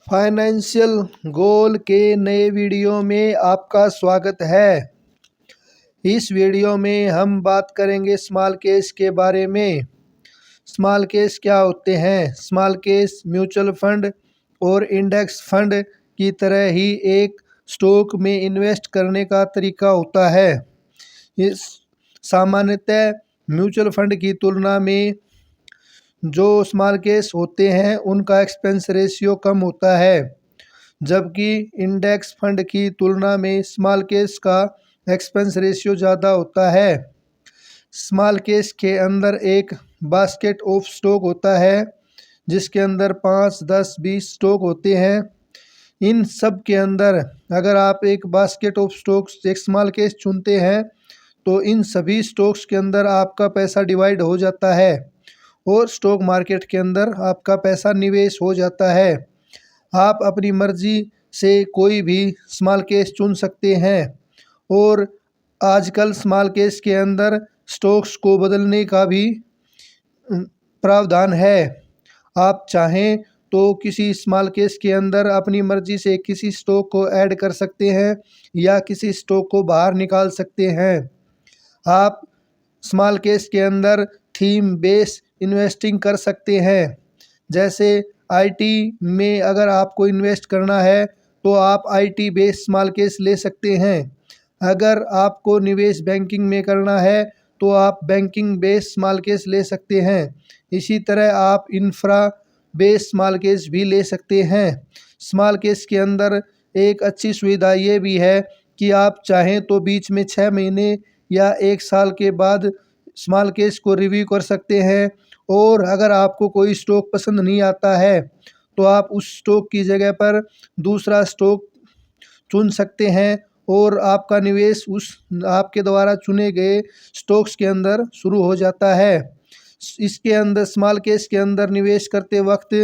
Financial goal के नए video में आपका स्वागत है। इस वीडियो में हम बात करेंगे स्मॉल केस के बारे में। स्मॉल केस क्या होते हैं? स्मॉल केस म्यूचुअल फंड और इंडेक्स फंड की तरह ही एक स्टॉक में इन्वेस्ट करने का तरीका होता है। इस सामान्यतः म्यूचुअल फंड की तुलना में जो स्मॉल केस होते हैं उनका एक्सपेंस रेशियो कम होता है, जबकि इंडेक्स फंड की तुलना में स्मॉल केस का एक्सपेंस रेशियो ज़्यादा होता है। स्मॉल केस के अंदर एक बास्केट ऑफ स्टॉक होता है जिसके अंदर 5, 10, 20 स्टॉक होते हैं। इन सब के अंदर अगर आप एक बास्केट ऑफ स्टॉक्स एक स्मॉल केस चुनते हैं तो इन सभी स्टॉक्स के अंदर आपका पैसा डिवाइड हो जाता है और स्टॉक मार्केट के अंदर आपका पैसा निवेश हो जाता है। आप अपनी मर्जी से कोई भी स्मॉल केस चुन सकते हैं और आजकल स्मॉल केस के अंदर स्टॉक्स को बदलने का भी प्रावधान है। आप चाहें तो किसी स्मॉल केस के अंदर अपनी मर्जी से किसी स्टॉक को ऐड कर सकते हैं या किसी स्टॉक को बाहर निकाल सकते हैं। आप स्मॉल केस के अंदर थीम बेस इन्वेस्टिंग कर सकते हैं। जैसे आईटी में अगर आपको इन्वेस्ट करना है तो आप आईटी बेस स्मॉल केस ले सकते हैं। अगर आपको निवेश बैंकिंग में करना है तो आप बैंकिंग बेस स्मॉल केस ले सकते हैं। इसी तरह आप इंफ्रा बेस स्मॉल केस भी ले सकते हैं। स्मॉल केस के अंदर एक अच्छी सुविधा ये भी है कि आप चाहें तो बीच में 6 महीने या 1 साल के बाद स्मॉल केस को रिव्यू कर सकते हैं और अगर आपको कोई स्टॉक पसंद नहीं आता है तो आप उस स्टॉक की जगह पर दूसरा स्टॉक चुन सकते हैं और आपका निवेश उस आपके द्वारा चुने गए स्टॉक्स के अंदर शुरू हो जाता है। इसके अंदर स्मॉल केस के अंदर निवेश करते वक्त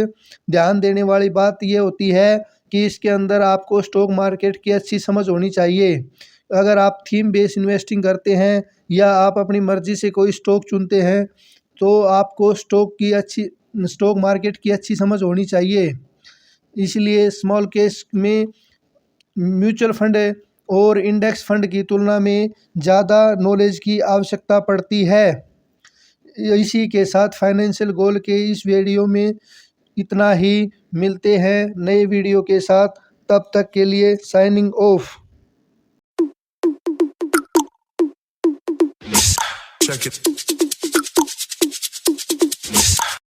ध्यान देने वाली बात ये होती है कि इसके अंदर आपको स्टॉक मार्केट की अच्छी समझ होनी चाहिए। अगर आप थीम बेस इन्वेस्टिंग करते हैं या आप अपनी मर्ज़ी से कोई स्टॉक चुनते हैं तो आपको स्टॉक मार्केट की अच्छी समझ होनी चाहिए। इसलिए स्मॉल केस में म्यूचुअल फंड और इंडेक्स फंड की तुलना में ज़्यादा नॉलेज की आवश्यकता पड़ती है। इसी के साथ फाइनेंशियल गोल के इस वीडियो में इतना ही। मिलते हैं नए वीडियो के साथ, तब तक के लिए साइनिंग ऑफ। Check it.